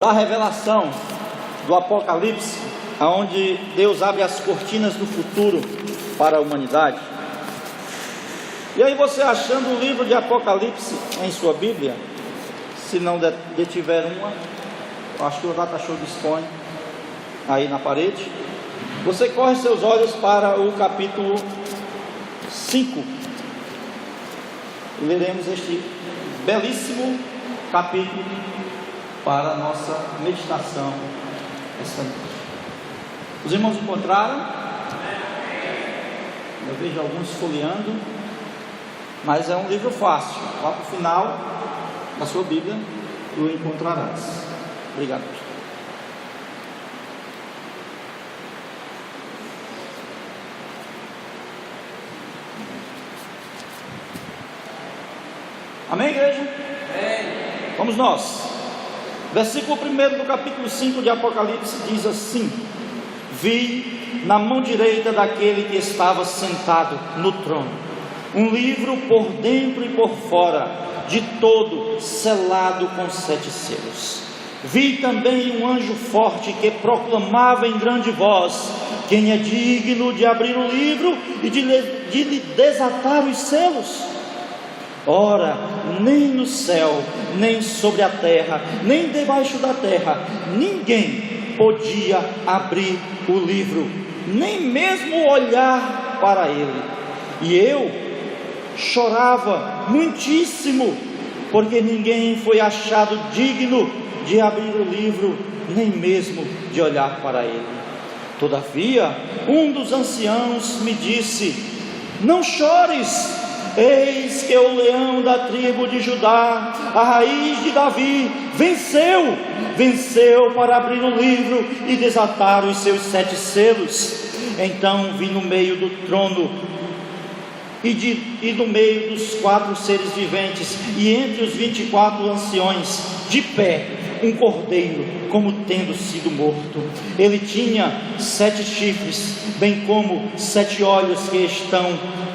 Da revelação do Apocalipse, onde Deus abre as cortinas do futuro para a humanidade. E aí você achando o livro de Apocalipse em sua Bíblia, se não detiver uma, acho que o Data Show dispõe aí na parede, você corre seus olhos para o capítulo 5, e leremos este belíssimo capítulo para a nossa meditação esta noite. Os irmãos encontraram? Eu vejo alguns folheando, mas é um livro fácil. Lá para o final da sua Bíblia o encontrarás. Obrigado. Amém, igreja? Amém. Vamos nós. Versículo 1 do capítulo 5 de Apocalipse diz assim: vi na mão direita daquele que estava sentado no trono um livro por dentro e por fora, de todo selado com 7 selos. Vi também um anjo forte que proclamava em grande voz: quem é digno de abrir o livro e de lhe desatar os selos? Ora, nem no céu, nem sobre a terra, nem debaixo da terra, ninguém podia abrir o livro, nem mesmo olhar para ele. E eu chorava muitíssimo, porque ninguém foi achado digno de abrir o livro, nem mesmo de olhar para ele. Todavia, um dos anciãos me disse: não chores. Eis que o leão da tribo de Judá, a raiz de Davi, venceu para abrir o livro e desatar os seus 7 selos. Então vi no meio do trono e no meio dos 4 seres viventes, e entre os 24 anciões, de pé, um cordeiro, como tendo sido morto. Ele tinha 7 chifres, bem como 7 olhos,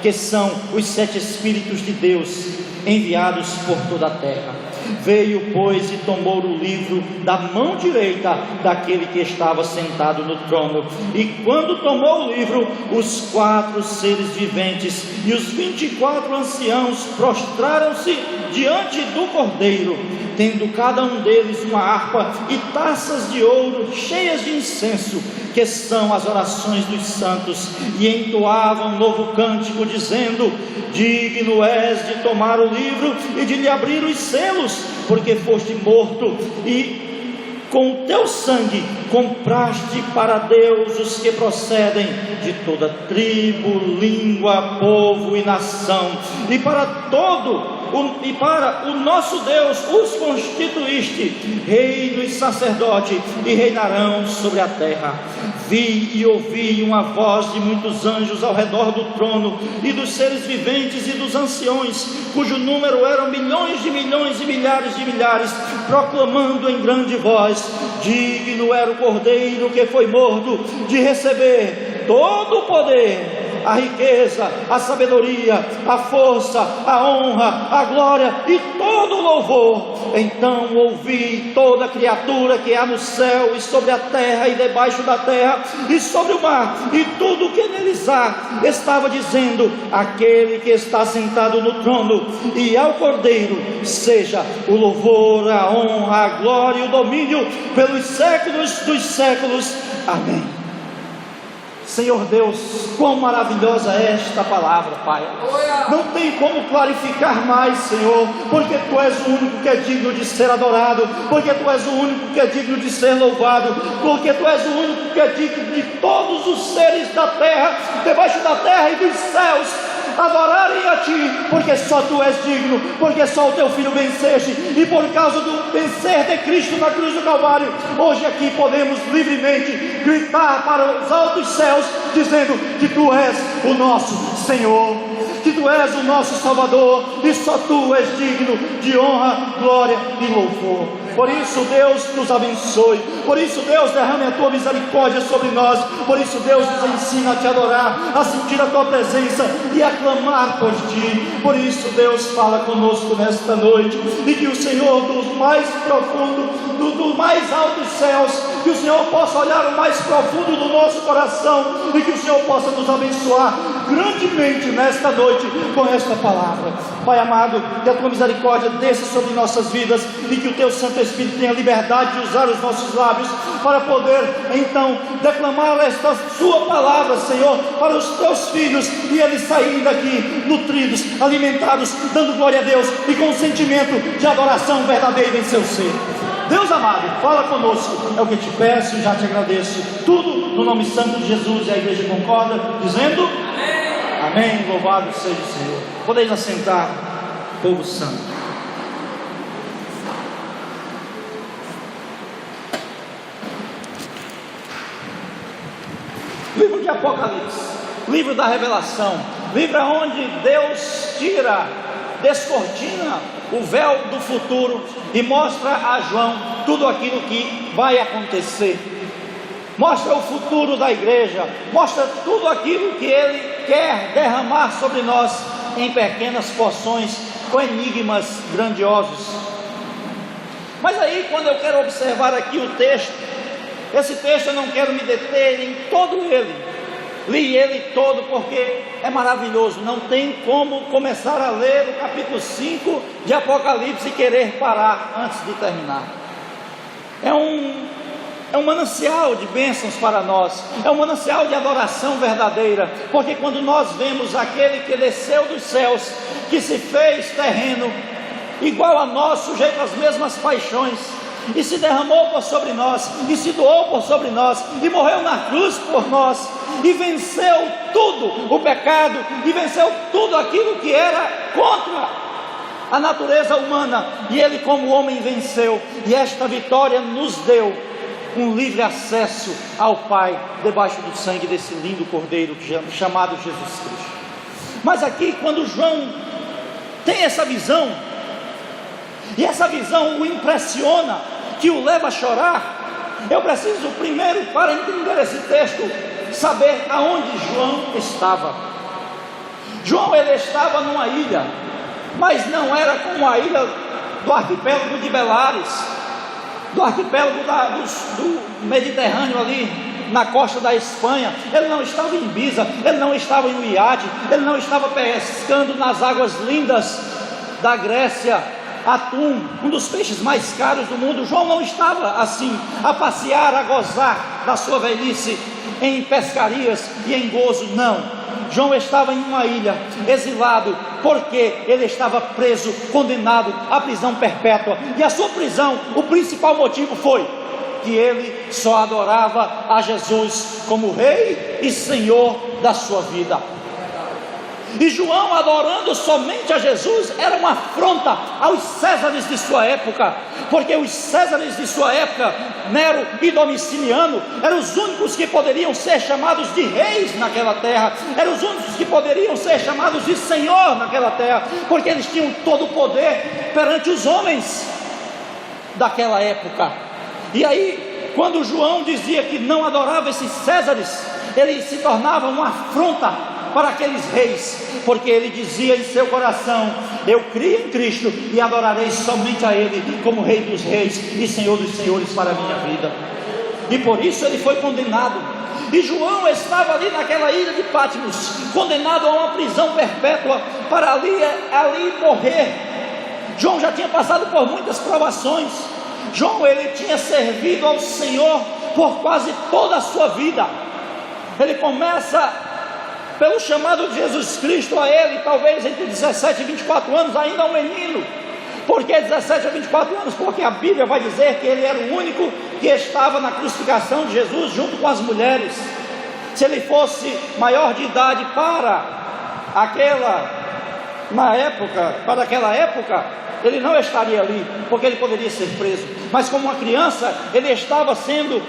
que são os 7 Espíritos de Deus, enviados por toda a terra. Veio, pois, e tomou o livro da mão direita daquele que estava sentado no trono. E quando tomou o livro, os 4 seres viventes e os 24 anciãos prostraram-se diante do cordeiro, tendo cada um deles uma harpa e taças de ouro cheias de incenso, que são as orações dos santos, e entoavam um novo cântico, dizendo: digno és de tomar o livro e de lhe abrir os selos, porque foste morto, e com o teu sangue compraste para Deus os que procedem de toda tribo, língua, povo e nação, e para o nosso Deus os constituíste reino e sacerdote, e reinarão sobre a terra. Vi e ouvi uma voz de muitos anjos ao redor do trono, e dos seres viventes e dos anciões, cujo número eram milhões de milhões e milhares de milhares, proclamando em grande voz: digno era o cordeiro que foi morto de receber todo o poder, a riqueza, a sabedoria, a força, a honra, a glória e todo o louvor. Então ouvi toda criatura que há no céu e sobre a terra e debaixo da terra e sobre o mar e tudo o que neles há, estava dizendo: aquele que está sentado no trono e ao cordeiro seja o louvor, a honra, a glória e o domínio pelos séculos dos séculos. Amém. Senhor Deus, quão maravilhosa é esta palavra, Pai. Não tem como clarificar mais, Senhor, porque Tu és o único que é digno de ser adorado, porque Tu és o único que é digno de ser louvado, porque Tu és o único que é digno de todos os seres da terra, debaixo da terra e dos céus, adorarem a Ti, porque só Tu és digno, porque só o Teu Filho venceste, e por causa do vencer de Cristo na cruz do Calvário, hoje aqui podemos livremente gritar para os altos céus, dizendo que Tu és o nosso Senhor, que Tu és o nosso Salvador, e só Tu és digno de honra, glória e louvor. Por isso, Deus, nos abençoe. Por isso, Deus, derrame a Tua misericórdia sobre nós. Por isso, Deus, nos ensina a Te adorar, a sentir a Tua presença e a clamar por Ti. Por isso, Deus, fala conosco nesta noite, e que o Senhor, do mais profundo, do mais alto dos céus, que o Senhor possa olhar o mais profundo do nosso coração, e que o Senhor possa nos abençoar grandemente nesta noite com esta palavra. Pai amado, que a Tua misericórdia desça sobre nossas vidas, e que o Teu Santo Espírito tenha liberdade de usar os nossos lábios para poder então declamar esta Sua palavra, Senhor, para os Teus filhos, e eles saírem daqui nutridos, alimentados, dando glória a Deus e com um sentimento de adoração verdadeira em seu ser. Deus amado, fala conosco, é o que te peço e já te agradeço, tudo no nome santo de Jesus. E a igreja concorda, dizendo amém, amém. Louvado seja o Senhor. Podeis assentar, povo santo. Livro de Apocalipse, livro da revelação, livro onde Deus descortina o véu do futuro e mostra a João tudo aquilo que vai acontecer. Mostra o futuro da igreja, mostra tudo aquilo que Ele quer derramar sobre nós em pequenas porções, com enigmas grandiosos. Mas aí, quando eu quero observar aqui o texto, esse texto eu não quero me deter em todo ele, li ele todo porque é maravilhoso. Não tem como começar a ler o capítulo 5 de Apocalipse e querer parar antes de terminar. É um manancial de bênçãos para nós, é um manancial de adoração verdadeira, porque quando nós vemos aquele que desceu dos céus, que se fez terreno, igual a nós, sujeito às mesmas paixões, e se derramou por sobre nós, e se doou por sobre nós, e morreu na cruz por nós, e venceu tudo o pecado, e venceu tudo aquilo que era contra a natureza humana, e Ele como homem venceu, e esta vitória nos deu um livre acesso ao Pai, debaixo do sangue desse lindo Cordeiro chamado Jesus Cristo. Mas aqui, quando João tem essa visão, e essa visão o impressiona, que o leva a chorar, eu preciso primeiro, para entender esse texto, saber aonde João estava. João, ele estava numa ilha, mas não era como a ilha do arquipélago de Beláris, do arquipélago do Mediterrâneo ali na costa da Espanha. Ele não estava em Ibiza, ele não estava em um iate, ele não estava pescando nas águas lindas da Grécia, atum, um dos peixes mais caros do mundo. João não estava assim, a passear, a gozar da sua velhice em pescarias e em gozo, não. João estava em uma ilha, exilado, porque ele estava preso, condenado à prisão perpétua, e a sua prisão, o principal motivo foi que ele só adorava a Jesus como Rei e Senhor da sua vida. E João, adorando somente a Jesus, era uma afronta aos Césares de sua época, porque os Césares de sua época, Nero e Domiciliano, eram os únicos que poderiam ser chamados de reis naquela terra, eram os únicos que poderiam ser chamados de Senhor naquela terra, porque eles tinham todo o poder perante os homens daquela época. E aí, quando João dizia que não adorava esses Césares, ele se tornava uma afronta para aqueles reis, porque ele dizia em seu coração: eu crio em Cristo e adorarei somente a Ele como Rei dos reis e Senhor dos senhores para a minha vida. E por isso ele foi condenado. E João estava ali naquela ilha de Patmos, condenado a uma prisão perpétua, para ali morrer. João já tinha passado por muitas provações. João, ele tinha servido ao Senhor por quase toda a sua vida. Ele começa pelo chamado de Jesus Cristo a ele, talvez entre 17 e 24 anos, ainda um menino. Por que 17 a 24 anos? Porque a Bíblia vai dizer que ele era o único que estava na crucificação de Jesus junto com as mulheres. Se ele fosse maior de idade para aquela época, ele não estaria ali, porque ele poderia ser preso. Mas como uma criança, ele estava sendo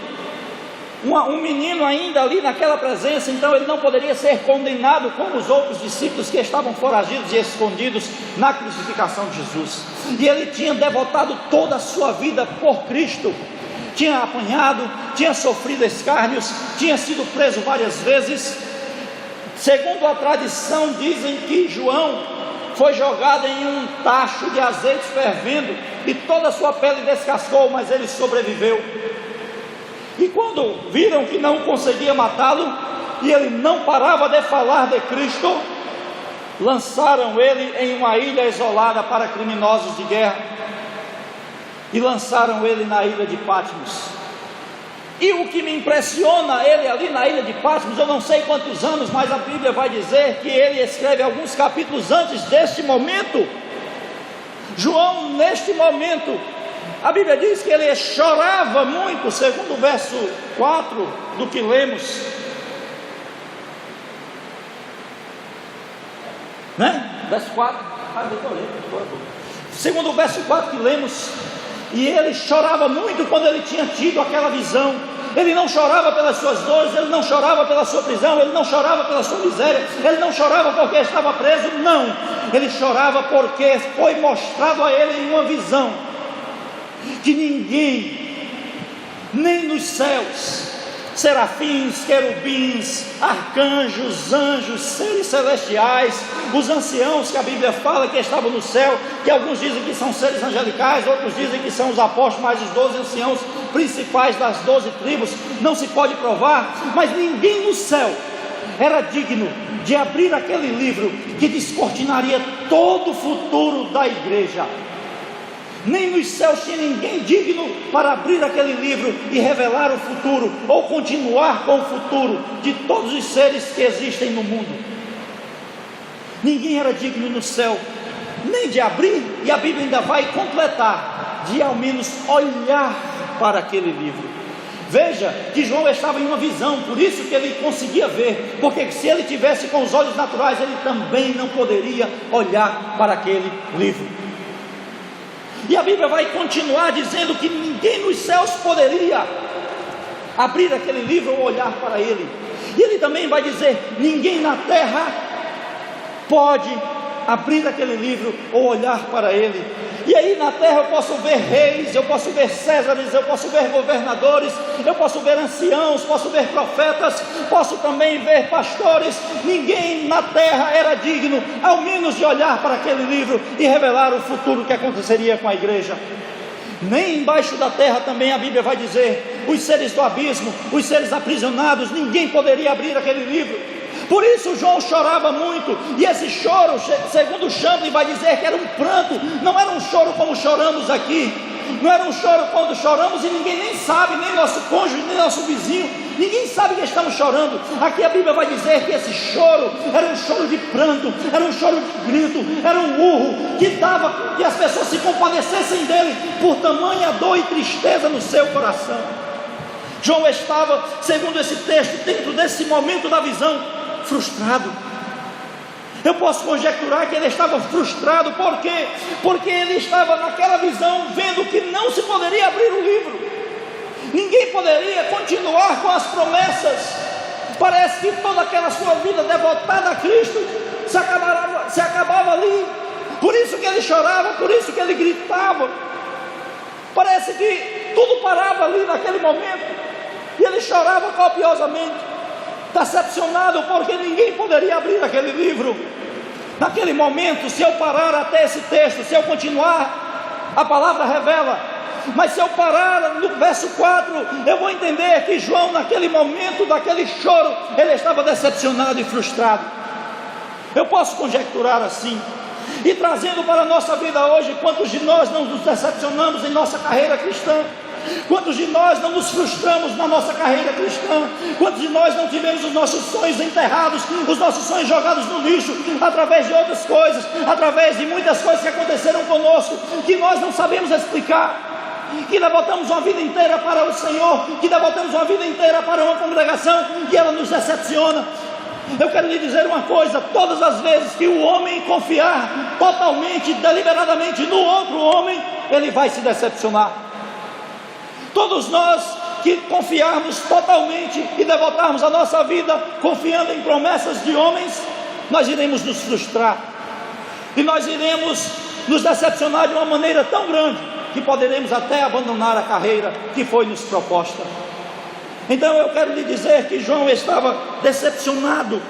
um menino ainda ali naquela presença, então ele não poderia ser condenado como os outros discípulos que estavam foragidos e escondidos na crucificação de Jesus. E ele tinha devotado toda a sua vida por Cristo, tinha apanhado, tinha sofrido escárnios, tinha sido preso várias vezes. Segundo a tradição, dizem que João foi jogado em um tacho de azeite fervendo e toda a sua pele descascou, mas ele sobreviveu. E quando viram que não conseguia matá-lo, e ele não parava de falar de Cristo, lançaram ele em uma ilha isolada para criminosos de guerra, e lançaram ele na ilha de Patmos. E o que me impressiona, ele ali na ilha de Patmos, eu não sei quantos anos, mas a Bíblia vai dizer que ele escreve alguns capítulos antes deste momento. João, neste momento, a Bíblia diz que ele chorava muito, segundo o verso 4 do que lemos, né? Verso 4, segundo o verso 4 que lemos, e ele chorava muito quando ele tinha tido aquela visão. Ele não chorava pelas suas dores, ele não chorava pela sua prisão, ele não chorava pela sua miséria, ele não chorava porque estava preso, não, ele chorava porque foi mostrado a ele em uma visão que ninguém, nem nos céus, serafins, querubins, arcanjos, anjos, seres celestiais, os anciãos que a Bíblia fala que estavam no céu, que alguns dizem que são seres angelicais, outros dizem que são os apóstolos, mais os 12 anciãos principais das 12 tribos, não se pode provar, mas ninguém no céu era digno de abrir aquele livro que descortinaria todo o futuro da igreja. Nem nos céus tinha ninguém digno para abrir aquele livro e revelar o futuro, ou continuar com o futuro de todos os seres que existem no mundo. Ninguém era digno no céu, nem de abrir, e a Bíblia ainda vai completar, de ao menos olhar para aquele livro. Veja que João estava em uma visão, por isso que ele conseguia ver, porque se ele tivesse com os olhos naturais, ele também não poderia olhar para aquele livro. E a Bíblia vai continuar dizendo que ninguém nos céus poderia abrir aquele livro ou olhar para ele. E ele também vai dizer: ninguém na terra pode abrir aquele livro ou olhar para ele. E aí na terra eu posso ver reis, eu posso ver césares, eu posso ver governadores, eu posso ver anciãos, posso ver profetas, posso também ver pastores. Ninguém na terra era digno, ao menos de olhar para aquele livro e revelar o futuro que aconteceria com a igreja. Nem embaixo da terra também a Bíblia vai dizer, os seres do abismo, os seres aprisionados, ninguém poderia abrir aquele livro. Por isso João chorava muito, e esse choro, segundo Champlin, vai dizer que era um pranto, não era um choro como choramos aqui, não era um choro quando choramos e ninguém nem sabe, nem nosso cônjuge, nem nosso vizinho, ninguém sabe que estamos chorando. Aqui a Bíblia vai dizer que esse choro era um choro de pranto, era um choro de grito, era um urro que dava que as pessoas se compadecessem dele por tamanha dor e tristeza no seu coração. João estava, segundo esse texto, dentro desse momento da visão, frustrado. Eu posso conjecturar que ele estava frustrado, por quê? Porque ele estava naquela visão, vendo que não se poderia abrir o livro, ninguém poderia continuar com as promessas. Parece que toda aquela sua vida devotada a Cristo se acabava ali. Por isso que ele chorava, por isso que ele gritava. Parece que tudo parava ali naquele momento, e ele chorava copiosamente, decepcionado porque ninguém poderia abrir aquele livro. Naquele momento, se eu parar até esse texto, se eu continuar, a palavra revela, mas se eu parar no verso 4, eu vou entender que João, naquele momento daquele choro, ele estava decepcionado e frustrado. Eu posso conjecturar assim. E trazendo para a nossa vida hoje, quantos de nós não nos decepcionamos em nossa carreira cristã? Quantos de nós não nos frustramos na nossa carreira cristã? Quantos de nós não tivemos os nossos sonhos enterrados, os nossos sonhos jogados no lixo, através de outras coisas, através de muitas coisas que aconteceram conosco, que nós não sabemos explicar, que devotamos uma vida inteira para o Senhor, que devotamos uma vida inteira para uma congregação, e ela nos decepciona. Eu quero lhe dizer uma coisa: todas as vezes que o homem confiar totalmente, deliberadamente no outro homem, ele vai se decepcionar. Todos nós que confiarmos totalmente e devotarmos a nossa vida confiando em promessas de homens, nós iremos nos frustrar, e nós iremos nos decepcionar de uma maneira tão grande, que poderemos até abandonar a carreira que foi nos proposta. Então eu quero lhe dizer que João estava decepcionado.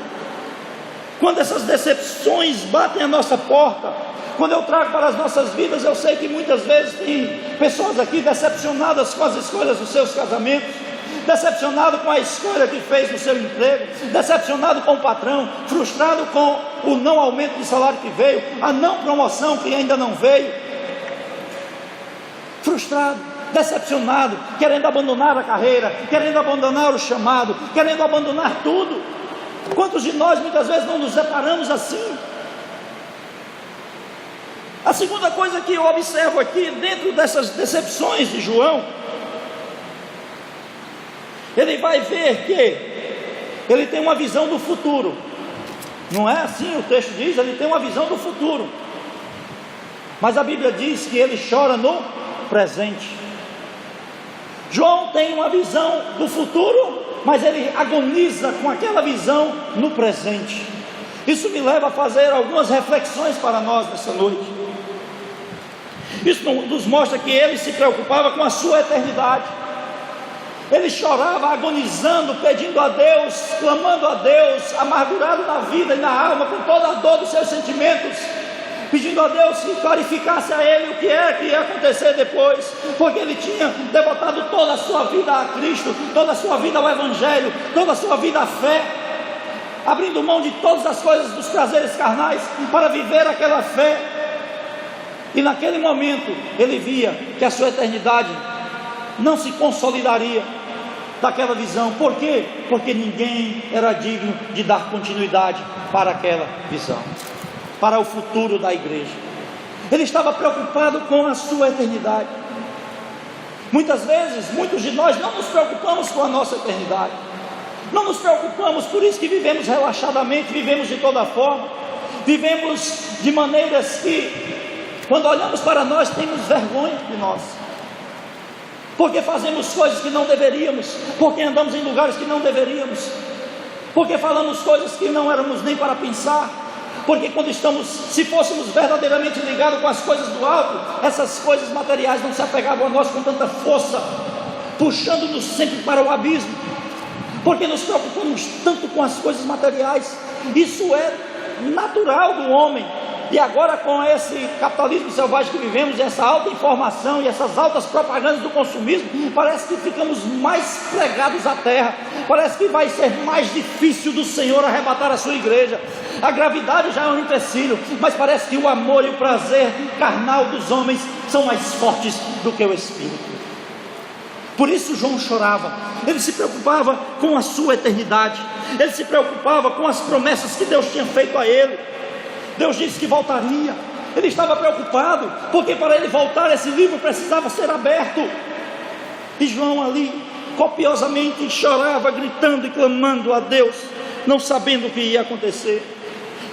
Quando essas decepções batem à nossa porta, quando eu trago para as nossas vidas, eu sei que muitas vezes tem pessoas aqui decepcionadas com as escolhas dos seus casamentos, decepcionado com a escolha que fez no seu emprego, decepcionado com o patrão, frustrado com o não aumento de salário que veio, a não promoção que ainda não veio, frustrado, decepcionado, querendo abandonar a carreira, querendo abandonar o chamado, querendo abandonar tudo. Quantos de nós muitas vezes não nos deparamos assim? A segunda coisa que eu observo aqui, dentro dessas decepções de João, ele vai ver que ele tem uma visão do futuro. Não é assim o texto diz, ele tem uma visão do futuro. Mas a Bíblia diz que ele chora no presente. João tem uma visão do futuro, mas ele agoniza com aquela visão no presente. Isso me leva a fazer algumas reflexões para nós nessa noite. Isso nos mostra que ele se preocupava com a sua eternidade. Ele chorava, agonizando, pedindo a Deus, clamando a Deus, amargurado na vida e na alma, com toda a dor dos seus sentimentos, pedindo a Deus que clarificasse a ele o que é que ia acontecer depois, porque ele tinha devotado toda a sua vida a Cristo, toda a sua vida ao Evangelho, toda a sua vida à fé, abrindo mão de todas as coisas dos prazeres carnais, para viver aquela fé. E naquele momento ele via que a sua eternidade não se consolidaria daquela visão. Por quê? Porque ninguém era digno de dar continuidade para aquela visão, para o futuro da igreja. Ele estava preocupado com a sua eternidade. Muitas vezes, muitos de nós não nos preocupamos com a nossa eternidade, não nos preocupamos, por isso que vivemos relaxadamente, vivemos de toda forma, vivemos de maneiras que, quando olhamos para nós, temos vergonha de nós, porque fazemos coisas que não deveríamos, porque andamos em lugares que não deveríamos, porque falamos coisas que não éramos nem para pensar, porque quando estamos, se fôssemos verdadeiramente ligados com as coisas do alto, essas coisas materiais não se apegavam a nós com tanta força, puxando-nos sempre para o abismo, porque nos preocupamos tanto com as coisas materiais. Isso é natural do homem. E agora, com esse capitalismo selvagem que vivemos, essa alta informação e essas altas propagandas do consumismo, parece que ficamos mais pregados à terra, parece que vai ser mais difícil do Senhor arrebatar a sua igreja. A gravidade já é um empecilho, mas parece que o amor e o prazer carnal dos homens são mais fortes do que o Espírito. Por isso João chorava, ele se preocupava com a sua eternidade, ele se preocupava com as promessas que Deus tinha feito a ele. Deus disse que voltaria, ele estava preocupado, porque para ele voltar esse livro precisava ser aberto. E João ali copiosamente chorava, gritando e clamando a Deus, não sabendo o que ia acontecer.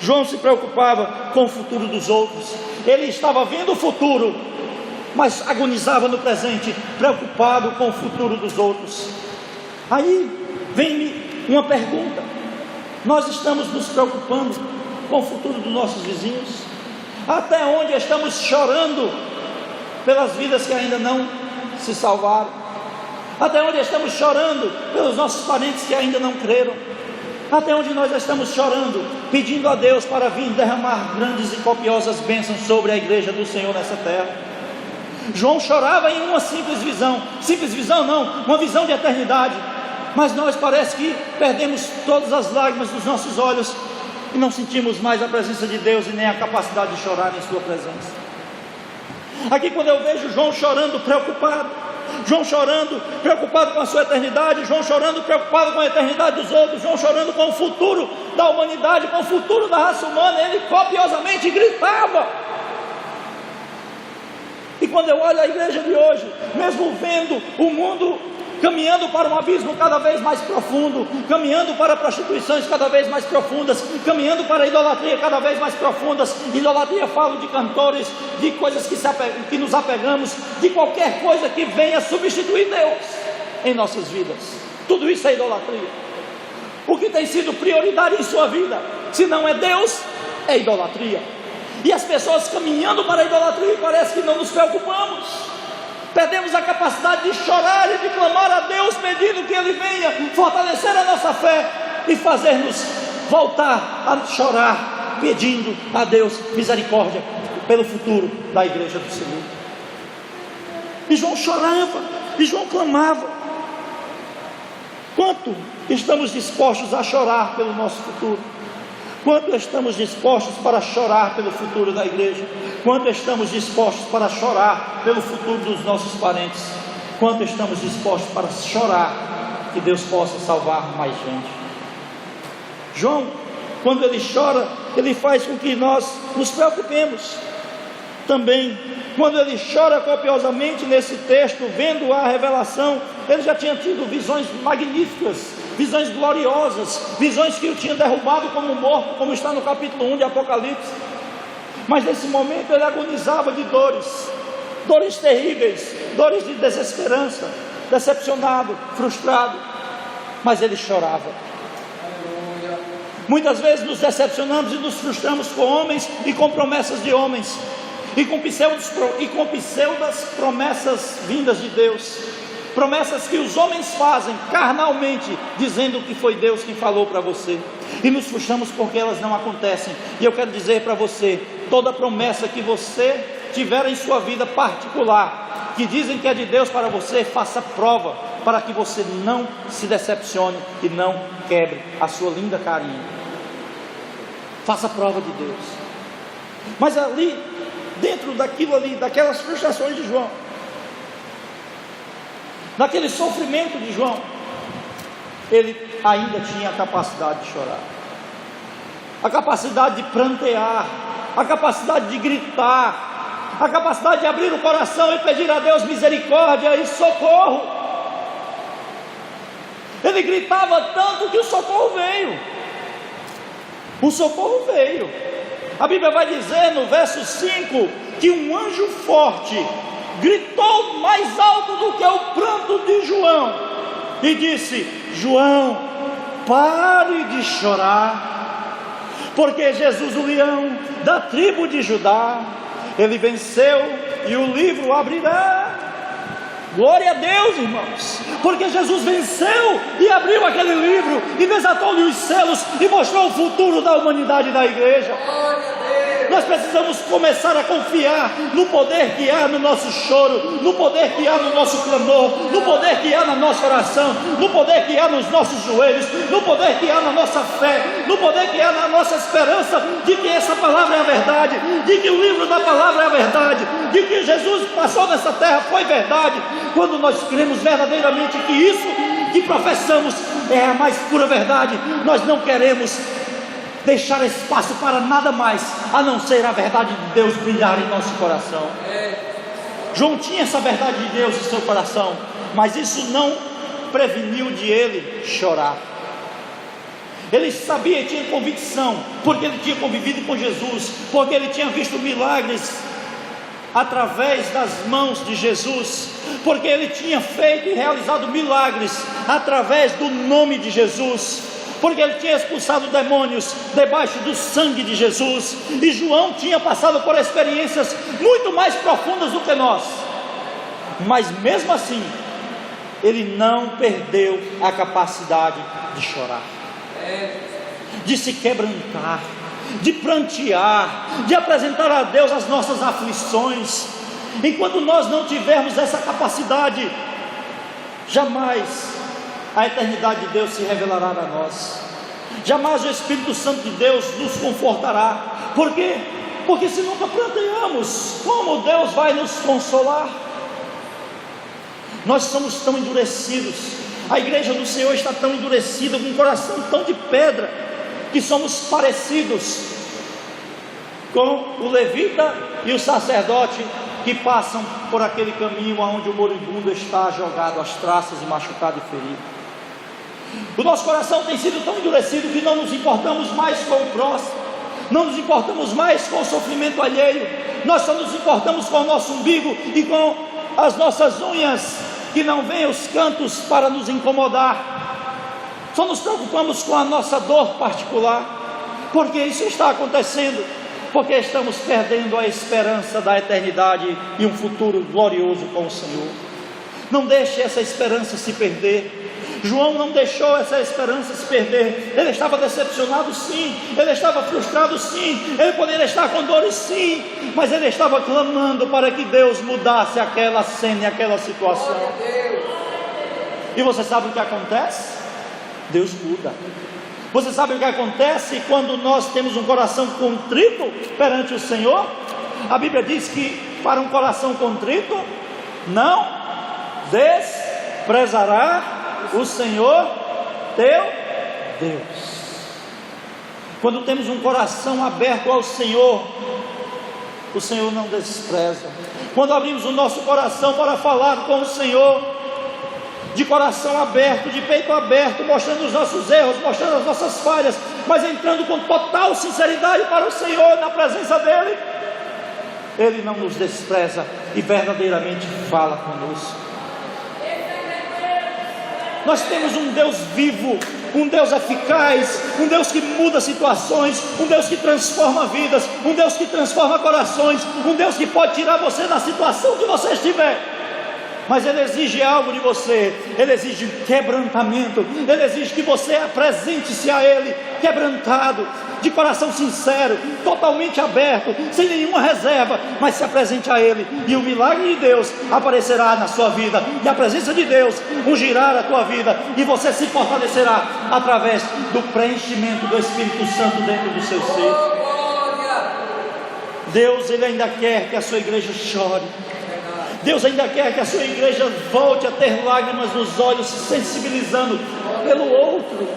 João se preocupava com o futuro dos outros, ele estava vendo o futuro, mas agonizava no presente, preocupado com o futuro dos outros. Aí vem-me uma pergunta: nós estamos nos preocupando com o futuro dos nossos vizinhos? Até onde estamos chorando pelas vidas que ainda não se salvaram? Até onde estamos chorando pelos nossos parentes que ainda não creram? Até onde nós estamos chorando, pedindo a Deus para vir derramar grandes e copiosas bênçãos sobre a igreja do Senhor nessa terra? João chorava em uma simples visão não, uma visão de eternidade, mas nós parece que perdemos todas as lágrimas dos nossos olhos e não sentimos mais a presença de Deus e nem a capacidade de chorar em sua presença. Aqui, quando eu vejo João chorando, preocupado, João chorando, preocupado com a sua eternidade, João chorando, preocupado com a eternidade dos outros, João chorando com o futuro da humanidade, com o futuro da raça humana, ele copiosamente gritava. E quando eu olho a igreja de hoje, mesmo vendo o mundo caminhando para um abismo cada vez mais profundo, caminhando para prostituições cada vez mais profundas, caminhando para a idolatria cada vez mais profundas. Idolatria, falo de cantores, de coisas que nos apegamos, de qualquer coisa que venha substituir Deus. em nossas vidas. Tudo isso é idolatria. O que tem sido prioridade em sua vida, se não é Deus, é idolatria. E as pessoas caminhando para a idolatria, parece que não nos preocupamos. Perdemos a capacidade de chorar e de clamar a Deus, pedindo que Ele venha fortalecer a nossa fé e fazer-nos voltar a chorar, pedindo a Deus misericórdia pelo futuro da igreja do Senhor. E João chorava, e João clamava. Quanto estamos dispostos a chorar pelo nosso futuro? Quanto estamos dispostos para chorar pelo futuro da igreja? Quanto estamos dispostos para chorar pelo futuro dos nossos parentes? Quanto estamos dispostos para chorar que Deus possa salvar mais gente? João, quando ele chora, ele faz com que nós nos preocupemos. Também, quando ele chora copiosamente nesse texto, vendo a revelação, ele já tinha tido visões magníficas, visões gloriosas, visões que o tinham derrubado como morto, como está no capítulo 1 de Apocalipse. Mas nesse momento ele agonizava de dores terríveis, dores de desesperança, decepcionado, frustrado, mas ele chorava. Muitas vezes nos decepcionamos e nos frustramos com homens e com promessas de homens, e com pseudas promessas vindas de Deus, promessas que os homens fazem carnalmente, dizendo que foi Deus quem falou para você, e nos frustramos porque elas não acontecem. E eu quero dizer para você, toda promessa que você tiver em sua vida particular, que dizem que é de Deus para você, faça prova, para que você não se decepcione e não quebre a sua linda carinha. Faça prova de Deus. Mas ali, dentro daquilo ali, daquelas frustrações de João, naquele sofrimento de João, ele ainda tinha a capacidade de chorar, a capacidade de prantear, a capacidade de gritar, a capacidade de abrir o coração e pedir a Deus misericórdia e socorro. Ele gritava tanto que o socorro veio. O socorro veio. A Bíblia vai dizer no verso 5 que um anjo forte gritou mais alto do que o pranto de João e disse: João, pare de chorar, porque Jesus, o leão da tribo de Judá, ele venceu e o livro abrirá. Glória a Deus, irmãos, porque Jesus venceu e abriu aquele livro e desatou-lhe os selos e mostrou o futuro da humanidade e da igreja. Nós precisamos começar a confiar no poder que há no nosso choro, no poder que há no nosso clamor, no poder que há na nossa oração, no poder que há nos nossos joelhos, no poder que há na nossa fé, no poder que há na nossa esperança de que essa palavra é a verdade, de que o livro da palavra é a verdade, de que Jesus passou nessa terra foi verdade. Quando nós cremos verdadeiramente que isso que professamos é a mais pura verdade, nós não queremos deixar espaço para nada mais a não ser a verdade de Deus brilhar em nosso coração. João tinha essa verdade de Deus em seu coração, mas isso não preveniu de ele chorar. Ele sabia e tinha convicção, porque ele tinha convivido com Jesus, porque ele tinha visto milagres através das mãos de Jesus, porque ele tinha feito e realizado milagres através do nome de Jesus, porque ele tinha expulsado demônios debaixo do sangue de Jesus. E João tinha passado por experiências muito mais profundas do que nós, mas mesmo assim ele não perdeu a capacidade de chorar, de se quebrantar, de prantear, de apresentar a Deus as nossas aflições. Enquanto nós não tivermos essa capacidade, jamais a eternidade de Deus se revelará a nós, jamais o Espírito Santo de Deus nos confortará. Por quê? Porque se nunca pranteamos, como Deus vai nos consolar? Nós somos tão endurecidos, a igreja do Senhor está tão endurecida, com um coração tão de pedra, que somos parecidos com o levita e o sacerdote que passam por aquele caminho onde o moribundo está jogado às traças e machucado e ferido. O nosso coração tem sido tão endurecido que não nos importamos mais com o próximo, não nos importamos mais com o sofrimento alheio, nós só nos importamos com o nosso umbigo e com as nossas unhas que não venham os cantos para nos incomodar, só nos preocupamos com a nossa dor particular, porque isso está acontecendo, porque estamos perdendo a esperança da eternidade e um futuro glorioso com o Senhor. Não deixe essa esperança se perder. João não deixou essa esperança se perder. Ele estava decepcionado, sim. Ele estava frustrado, sim. Ele poderia estar com dores, sim. Mas ele estava clamando para que Deus mudasse aquela cena e aquela situação. E você sabe o que acontece? Deus muda. Você sabe o que acontece quando nós temos um coração contrito perante o Senhor? A Bíblia diz que para um coração contrito não desprezará o Senhor teu Deus. Quando temos um coração aberto ao Senhor, o Senhor não despreza. Quando abrimos o nosso coração para falar com o Senhor, de coração aberto, de peito aberto, mostrando os nossos erros, mostrando as nossas falhas, mas entrando com total sinceridade para o Senhor, na presença dEle, Ele não nos despreza e verdadeiramente fala conosco. Nós temos um Deus vivo, um Deus eficaz, um Deus que muda situações, um Deus que transforma vidas, um Deus que transforma corações, um Deus que pode tirar você da situação que você estiver. Mas Ele exige algo de você, Ele exige quebrantamento, Ele exige que você apresente-se a Ele quebrantado, de coração sincero, totalmente aberto, sem nenhuma reserva, mas se apresente a Ele, e o milagre de Deus aparecerá na sua vida, e a presença de Deus ungirá a tua vida, e você se fortalecerá através do preenchimento do Espírito Santo dentro do seu ser. Deus, Ele ainda quer que a sua igreja chore. Deus ainda quer que a sua igreja volte a ter lágrimas nos olhos, se sensibilizando pelo outro.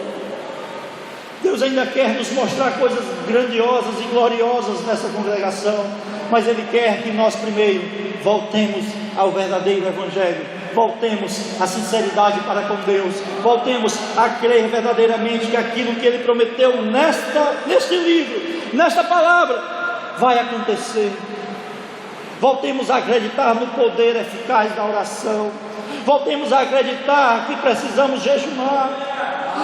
Deus ainda quer nos mostrar coisas grandiosas e gloriosas nessa congregação, mas Ele quer que nós primeiro voltemos ao verdadeiro Evangelho, voltemos à sinceridade para com Deus, voltemos a crer verdadeiramente que aquilo que Ele prometeu neste livro, nesta palavra, vai acontecer. Voltemos a acreditar no poder eficaz da oração. Voltemos a acreditar que precisamos jejuar.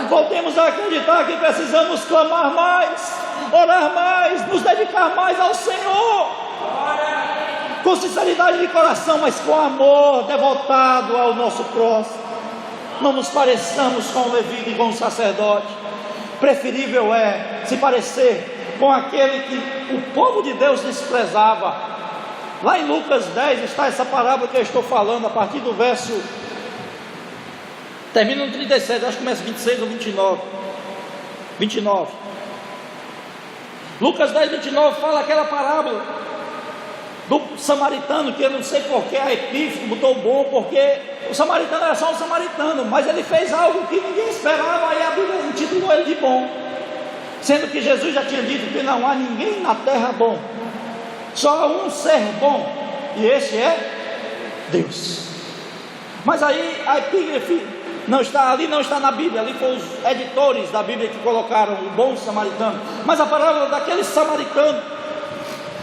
Voltemos a acreditar que precisamos clamar mais, orar mais, nos dedicar mais ao Senhor, com sinceridade de coração, mas com amor devotado ao nosso próximo. Não nos pareçamos com o levita e com o sacerdote. Preferível é se parecer com aquele que o povo de Deus desprezava. Lá em Lucas 10 está essa parábola que eu estou falando, a partir do verso, termina no 37, acho que começa 26 ou 29. Lucas 10, 29 fala aquela parábola do samaritano, que eu não sei porque a epífone botou bom, porque o samaritano era só um samaritano, mas ele fez algo que ninguém esperava, e a Bíblia intitulou ele de bom, sendo que Jesus já tinha dito que não há ninguém na terra bom, só há um ser bom, e esse é Deus. Mas aí a epígrafe não está ali, não está na Bíblia, ali foram os editores da Bíblia que colocaram o bom samaritano. Mas a parábola daquele samaritano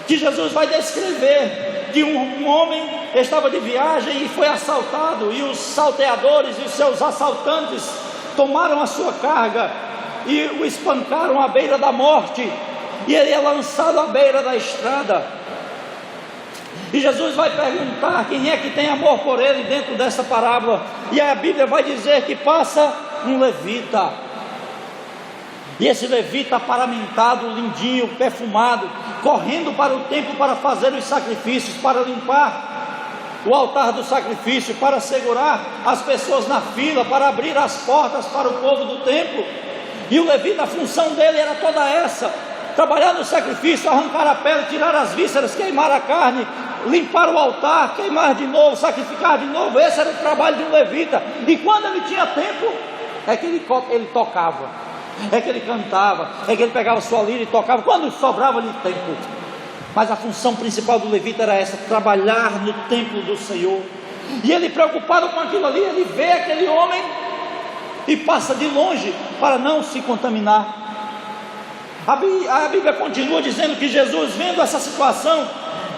que Jesus vai descrever, de um homem que estava de viagem e foi assaltado, e os salteadores e os seus assaltantes tomaram a sua carga e o espancaram à beira da morte, e ele é lançado à beira da estrada. E Jesus vai perguntar quem é que tem amor por ele dentro dessa parábola, e a Bíblia vai dizer que passa um levita, e esse levita paramentado, lindinho, perfumado, correndo para o templo para fazer os sacrifícios, para limpar o altar do sacrifício, para segurar as pessoas na fila, para abrir as portas para o povo do templo. E o levita, a função dele era toda essa: trabalhar no sacrifício, arrancar a pele, tirar as vísceras, queimar a carne, limpar o altar, queimar de novo, sacrificar de novo. Esse era o trabalho de um levita. E quando ele tinha tempo, é que ele tocava, é que ele cantava, é que ele pegava sua lira e tocava, quando sobrava-lhe tempo. Mas a função principal do levita era essa: trabalhar no templo do Senhor. E ele, preocupado com aquilo ali, ele vê aquele homem e passa de longe para não se contaminar. A Bíblia continua dizendo que Jesus, vendo essa situação,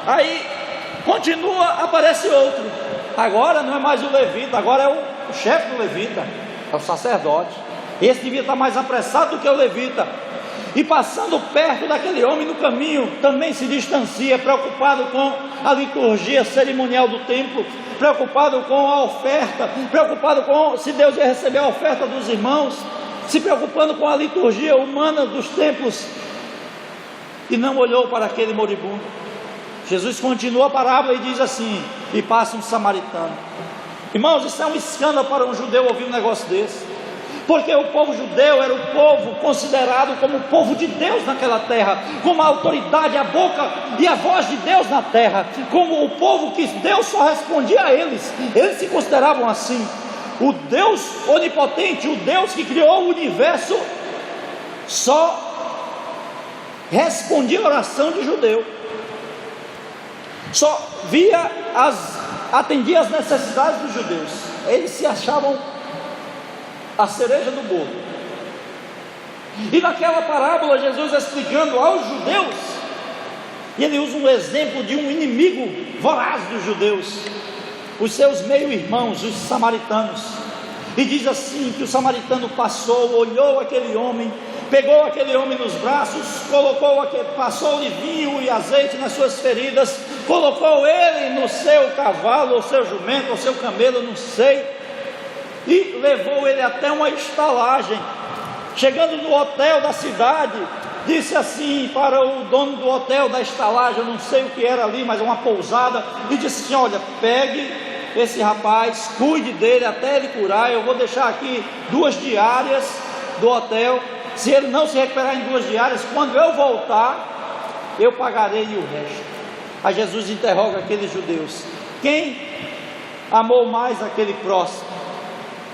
aí continua, aparece outro. Agora não é mais o levita, agora é o chefe do levita, é o sacerdote. Esse devia estar mais apressado do que o levita. E passando perto daquele homem no caminho, também se distancia, preocupado com a liturgia cerimonial do templo, preocupado com a oferta, preocupado com se Deus ia receber a oferta dos irmãos, se preocupando com a liturgia humana dos templos, e não olhou para aquele moribundo. Jesus continua a parábola e diz assim: e passa um samaritano. Irmãos, isso é um escândalo para um judeu ouvir um negócio desse, porque o povo judeu era o povo considerado como o povo de Deus naquela terra, como a autoridade, a boca e a voz de Deus na terra, como o povo que Deus só respondia a eles. Eles se consideravam assim. O Deus onipotente, o Deus que criou o universo, só respondia a oração de judeu, só atendia às necessidades dos judeus. Eles se achavam a cereja do bolo. E naquela parábola, Jesus explicando aos judeus, e ele usa um exemplo de um inimigo voraz dos judeus, os seus meio-irmãos, os samaritanos, e diz assim: que o samaritano passou, olhou aquele homem, pegou aquele homem nos braços, passou-lhe vinho e azeite nas suas feridas, colocou ele no seu cavalo, ou seu jumento, ou seu camelo, não sei, e levou ele até uma estalagem. Chegando no hotel da cidade, disse assim para o dono do hotel, da estalagem, eu não sei o que era ali, mas uma pousada, e disse assim: olha, pegue esse rapaz, cuide dele até ele curar, eu vou deixar aqui 2 diárias do hotel, se ele não se recuperar em 2 diárias, quando eu voltar, eu pagarei o resto. Aí Jesus interroga aqueles judeus: quem amou mais aquele próximo?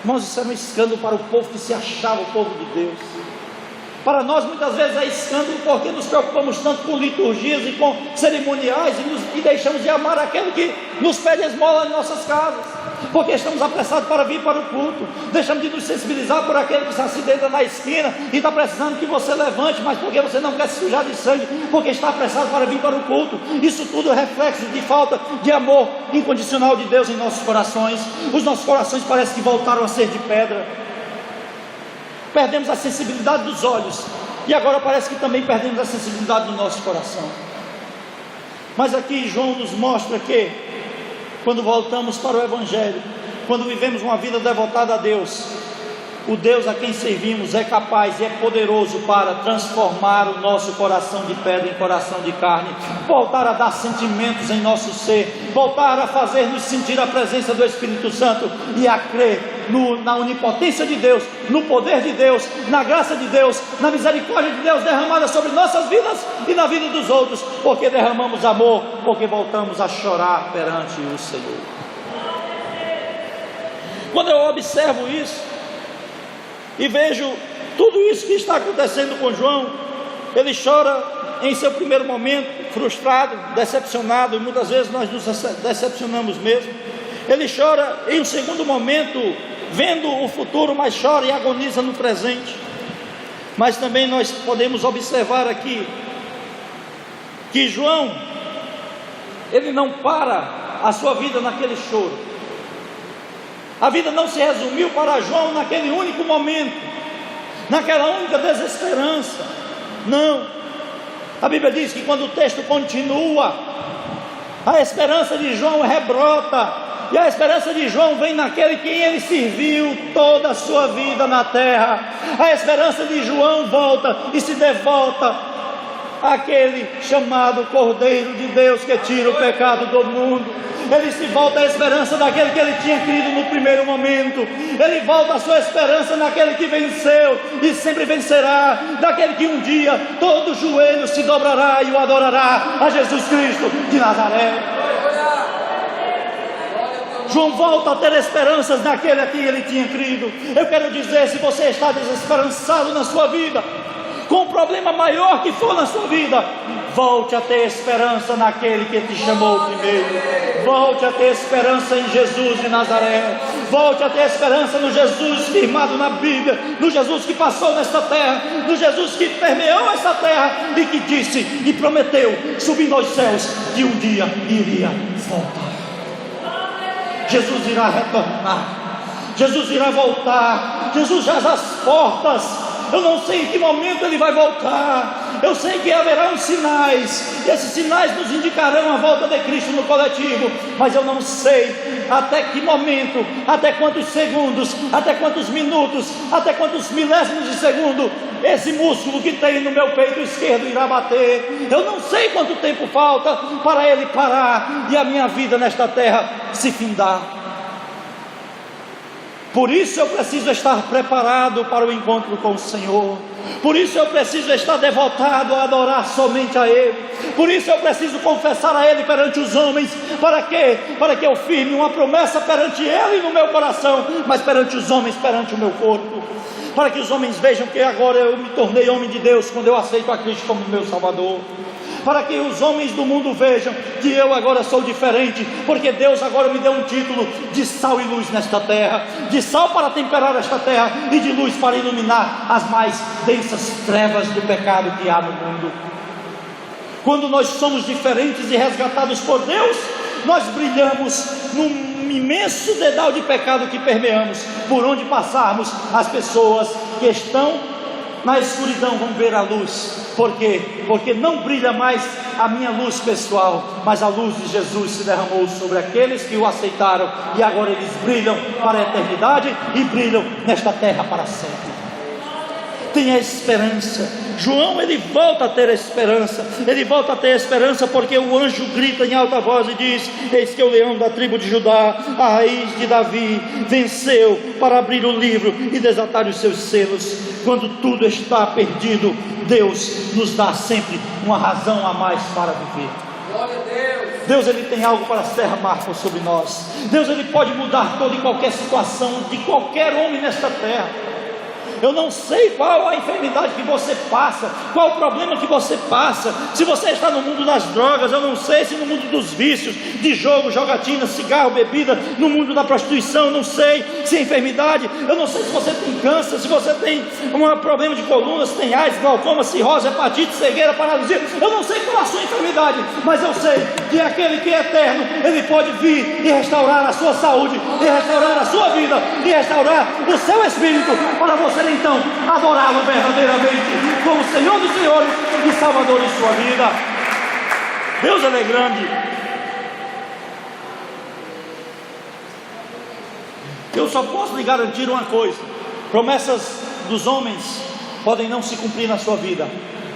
Irmãos, isso é um escândalo para o povo que se achava o povo de Deus. Para nós muitas vezes é escândalo, porque nos preocupamos tanto com liturgias e com cerimoniais, e deixamos de amar aquele que nos pede esmola em nossas casas, porque estamos apressados para vir para o culto. Deixamos de nos sensibilizar por aquele que se acidenta na esquina e está precisando que você levante, mas porque você não quer se sujar de sangue, porque está apressado para vir para o culto. Isso tudo é reflexo de falta de amor incondicional de Deus em nossos corações. Os nossos corações parecem que voltaram a ser de pedra. Perdemos a sensibilidade dos olhos, e agora parece que também perdemos a sensibilidade do nosso coração. Mas aqui João nos mostra que, quando voltamos para o Evangelho, quando vivemos uma vida devotada a Deus, o Deus a quem servimos é capaz e é poderoso para transformar o nosso coração de pedra em coração de carne, voltar a dar sentimentos em nosso ser, voltar a fazer-nos sentir a presença do Espírito Santo e a crer na onipotência de Deus, no poder de Deus, na graça de Deus, na misericórdia de Deus derramada sobre nossas vidas e na vida dos outros, porque derramamos amor, porque voltamos a chorar perante o Senhor. Quando eu observo isso e vejo tudo isso que está acontecendo com João, ele chora em seu primeiro momento, frustrado, decepcionado, e muitas vezes nós nos decepcionamos mesmo. Ele chora em um segundo momento, vendo o futuro, mas chora e agoniza no presente. Mas também nós podemos observar aqui que João, ele não para a sua vida naquele choro. A vida não se resumiu para João naquele único momento, naquela única desesperança. Não. A Bíblia diz que quando o texto continua, a esperança de João rebrota. E a esperança de João vem naquele que ele serviu toda a sua vida na terra. A esperança de João volta e se devota àquele chamado Cordeiro de Deus que tira o pecado do mundo. Ele se volta à esperança daquele que ele tinha crido no primeiro momento. Ele volta à sua esperança naquele que venceu e sempre vencerá, daquele que um dia todo joelho se dobrará e o adorará, a Jesus Cristo de Nazaré. João volta a ter esperanças naquele a quem ele tinha crido. Eu quero dizer, se você está desesperançado na sua vida, com o problema maior que for na sua vida, volte a ter esperança naquele que te chamou primeiro. Volte a ter esperança em Jesus de Nazaré. Volte a ter esperança no Jesus firmado na Bíblia, no Jesus que passou nesta terra, no Jesus que permeou essa terra e que disse e prometeu, subindo aos céus, que um dia iria voltar. Jesus irá retornar, Jesus irá voltar, Jesus jaz às portas. Eu não sei em que momento Ele vai voltar, eu sei que haverá uns sinais, e esses sinais nos indicarão a volta de Cristo no coletivo, mas eu não sei até que momento, até quantos segundos, até quantos minutos, até quantos milésimos de segundo esse músculo que tem no meu peito esquerdo irá bater. Eu não sei quanto tempo falta para Ele parar e a minha vida nesta terra se findar. Por isso eu preciso estar preparado para o encontro com o Senhor. Por isso eu preciso estar devotado a adorar somente a Ele. Por isso eu preciso confessar a Ele perante os homens. Para quê? Para que eu firme uma promessa perante Ele no meu coração, mas perante os homens, perante o meu corpo. Para que os homens vejam que agora eu me tornei homem de Deus quando eu aceito a Cristo como meu Salvador. Para que os homens do mundo vejam que eu agora sou diferente, porque Deus agora me deu um título de sal e luz nesta terra, de sal para temperar esta terra e de luz para iluminar as mais densas trevas do pecado que há no mundo. Quando nós somos diferentes e resgatados por Deus, nós brilhamos num imenso dedal de pecado que permeamos. Por onde passarmos, as pessoas que estão na escuridão vão ver a luz. Por quê? Porque não brilha mais a minha luz pessoal, mas a luz de Jesus se derramou sobre aqueles que o aceitaram, e agora eles brilham para a eternidade e brilham nesta terra para sempre. Tenha esperança. João, ele volta a ter esperança. Ele volta a ter esperança porque o anjo grita em alta voz e diz: eis que o leão da tribo de Judá, a raiz de Davi, venceu para abrir o livro e desatar os seus selos. Quando tudo está perdido, Deus nos dá sempre uma razão a mais para viver. Glória a Deus. Deus, ele tem algo para derramar sobre nós. Deus, ele pode mudar toda e qualquer situação de qualquer homem nesta terra. Eu não sei qual a enfermidade que você passa, qual o problema que você passa. Se você está no mundo das drogas, eu não sei se no mundo dos vícios, de jogo, jogatina, cigarro, bebida, no mundo da prostituição, eu não sei se é enfermidade. Eu não sei se você tem câncer, se você tem um problema de coluna, se tem AIDS, glaucoma, cirrose, hepatite, cegueira, paralisia. Eu não sei qual a sua enfermidade, mas eu sei que aquele que é eterno, ele pode vir e restaurar a sua saúde, e restaurar a sua vida, e restaurar o seu espírito, para você então adorá-lo verdadeiramente como Senhor dos Senhores e Salvador de sua vida. Deus, ele é grande. Eu só posso lhe garantir uma coisa: promessas dos homens podem não se cumprir na sua vida,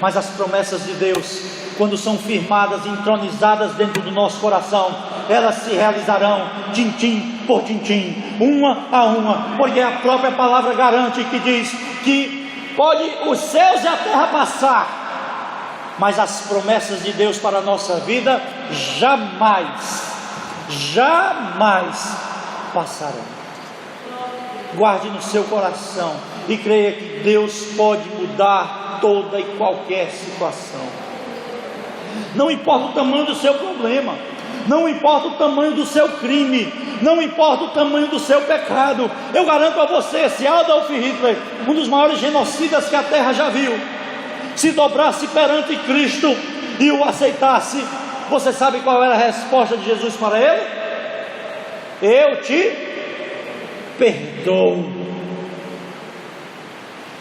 mas as promessas de Deus, quando são firmadas e entronizadas dentro do nosso coração, elas se realizarão tintim por tintim, uma a uma, porque a própria palavra garante, que diz que pode os céus e a terra passar, mas as promessas de Deus para a nossa vida jamais passarão. Guarde no seu coração e creia que Deus pode mudar toda e qualquer situação. Não importa o tamanho do seu problema, não importa o tamanho do seu crime, não importa o tamanho do seu pecado. Eu garanto a você, se Adolf Hitler, um dos maiores genocidas que a terra já viu, se dobrasse perante Cristo e o aceitasse, você sabe qual era a resposta de Jesus para ele? Eu te perdoo.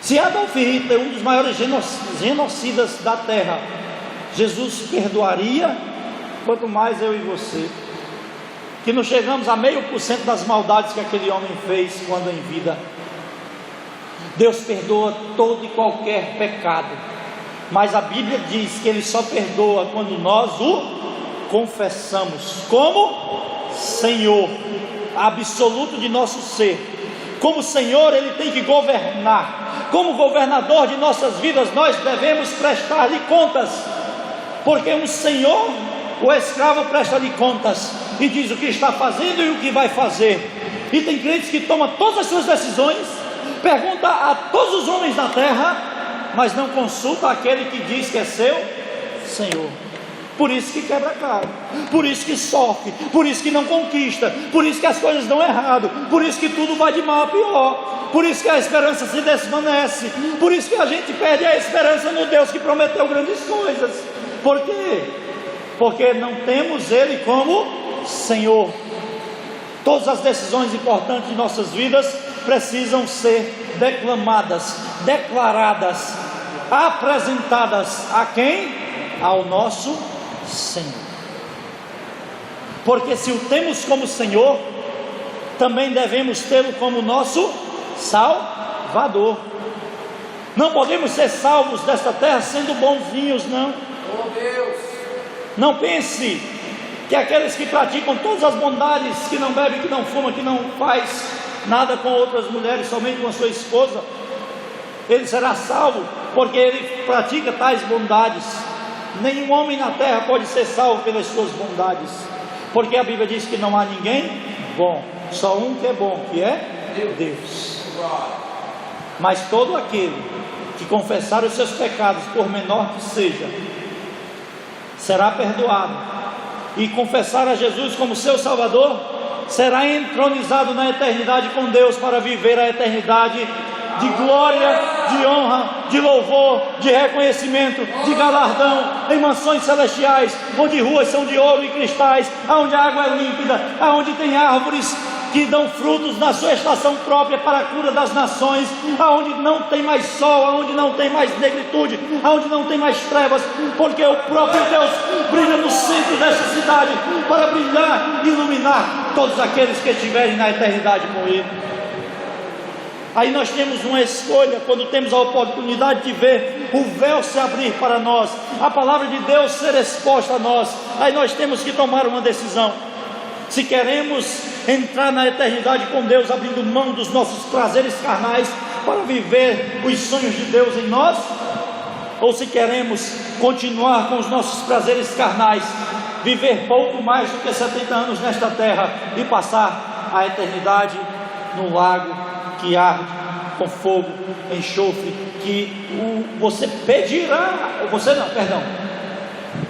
Se Adolf Hitler, um dos maiores genocidas da terra, Jesus perdoaria, quanto mais eu e você, que não chegamos a 0,5% das maldades que aquele homem fez quando em vida. Deus perdoa todo e qualquer pecado, mas a Bíblia diz que Ele só perdoa quando nós o confessamos como Senhor absoluto de nosso ser. Como Senhor, Ele tem que governar. Como governador de nossas vidas, nós devemos prestar-lhe contas, porque um Senhor, o escravo presta-lhe contas e diz o que está fazendo e o que vai fazer. E tem crentes que tomam todas as suas decisões, pergunta a todos os homens da terra, mas não consulta aquele que diz que é seu Senhor. Por isso que quebra cara, por isso que sofre, por isso que não conquista, por isso que as coisas dão errado, por isso que tudo vai de mal a pior, por isso que a esperança se desvanece, por isso que a gente perde a esperança no Deus que prometeu grandes coisas. Por quê? Porque não temos Ele como Senhor. Todas as decisões importantes de nossas vidas precisam ser declamadas, declaradas, apresentadas a quem? Ao nosso Senhor. Porque se o temos como Senhor, também devemos tê-lo como nosso Salvador. Não podemos ser salvos desta terra sendo bonzinhos, não. Oh Deus! Não pense que aqueles que praticam todas as bondades, que não bebe, que não fuma, que não faz nada com outras mulheres, somente com a sua esposa, ele será salvo, porque ele pratica tais bondades. Nenhum homem na terra pode ser salvo pelas suas bondades, porque a Bíblia diz que não há ninguém bom, só um que é bom, que é Deus. Mas todo aquele que confessar os seus pecados, por menor que seja, será perdoado, e confessar a Jesus como seu Salvador, será entronizado na eternidade com Deus, para viver a eternidade de glória, de honra, de louvor, de reconhecimento, de galardão, em mansões celestiais, onde ruas são de ouro e cristais, onde a água é límpida, onde tem árvores que dão frutos na sua estação própria para a cura das nações, aonde não tem mais sol, aonde não tem mais negritude, aonde não tem mais trevas, porque o próprio Deus brilha no centro dessa cidade, para brilhar e iluminar todos aqueles que estiverem na eternidade com Ele. Aí nós temos uma escolha, quando temos a oportunidade de ver o véu se abrir para nós, a palavra de Deus ser exposta a nós, aí nós temos que tomar uma decisão. Se queremos entrar na eternidade com Deus, abrindo mão dos nossos prazeres carnais para viver os sonhos de Deus em nós, ou se queremos continuar com os nossos prazeres carnais, viver pouco mais do que 70 anos nesta terra e passar a eternidade no lago que arde com fogo, enxofre, que você pedirá,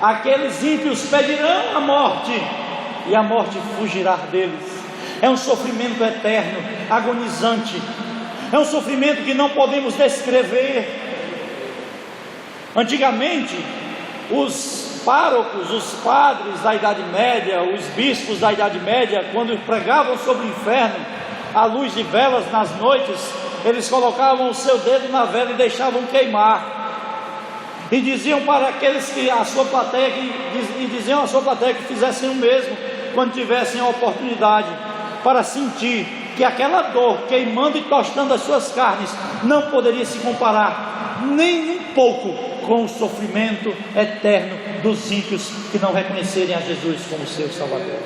aqueles ímpios pedirão a morte, e a morte fugirá deles. É um sofrimento eterno, agonizante, é um sofrimento que não podemos descrever. Antigamente, os párocos, os padres da Idade Média, os bispos da Idade Média, quando pregavam sobre o inferno, à luz de velas nas noites, eles colocavam o seu dedo na vela e deixavam queimar, e diziam para aqueles que a sua plateia, diziam à sua plateia que fizessem o mesmo quando tivessem a oportunidade, para sentir que aquela dor queimando e tostando as suas carnes não poderia se comparar nem um pouco com o sofrimento eterno dos ímpios que não reconhecerem a Jesus como seu Salvador.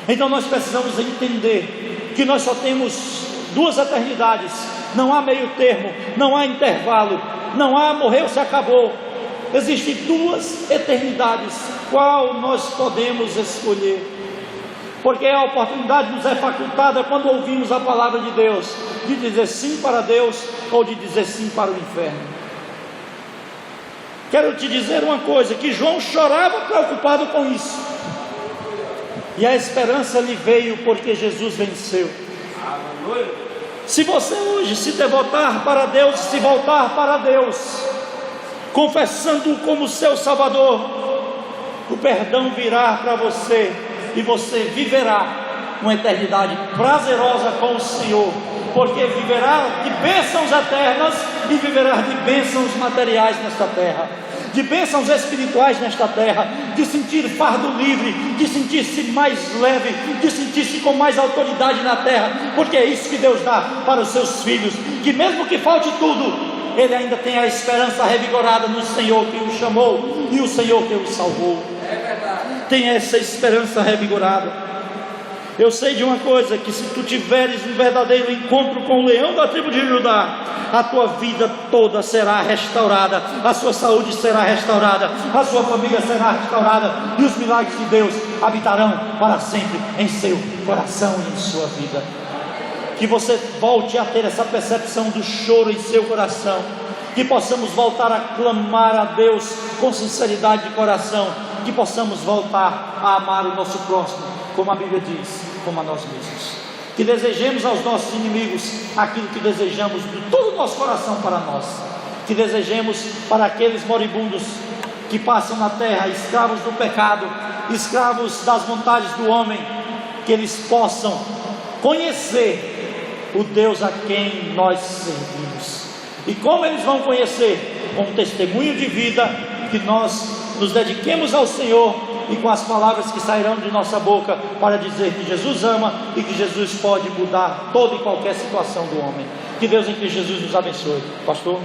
Então nós precisamos entender que nós só temos duas eternidades, não há meio termo, não há intervalo, não há morreu, se acabou. Existem duas eternidades, qual nós podemos escolher? Porque a oportunidade nos é facultada quando ouvimos a palavra de Deus, de dizer sim para Deus ou de dizer sim para o inferno. Quero te dizer uma coisa, que João chorava preocupado com isso, e a esperança lhe veio porque Jesus venceu. Se você hoje se devotar para Deus, se voltar para Deus, confessando-o como seu Salvador, o perdão virá para você, e você viverá uma eternidade prazerosa com o Senhor, porque viverá de bênçãos eternas e viverá de bênçãos materiais nesta terra, de bênçãos espirituais nesta terra, de sentir fardo livre, de sentir-se mais leve, de sentir-se com mais autoridade na terra, porque é isso que Deus dá para os seus filhos, que mesmo que falte tudo, ele ainda tem a esperança revigorada no Senhor que o chamou e o Senhor que o salvou. É verdade. Tem essa esperança revigorada. Eu sei de uma coisa, que se tu tiveres um verdadeiro encontro com o leão da tribo de Judá, a tua vida toda será restaurada, a sua saúde será restaurada, a sua família será restaurada, e os milagres de Deus habitarão para sempre em seu coração e em sua vida. Que você volte a ter essa percepção do choro em seu coração, que possamos voltar a clamar a Deus com sinceridade de coração, que possamos voltar a amar o nosso próximo, como a Bíblia diz, como a nós mesmos, que desejemos aos nossos inimigos aquilo que desejamos de todo o nosso coração para nós, que desejemos para aqueles moribundos que passam na terra, escravos do pecado, escravos das vontades do homem, que eles possam conhecer o Deus a quem nós servimos. E como eles vão conhecer? Com um testemunho de vida, que nós nos dediquemos ao Senhor e com as palavras que sairão de nossa boca para dizer que Jesus ama e que Jesus pode mudar toda e qualquer situação do homem. Que Deus em Cristo Jesus nos abençoe. Pastor?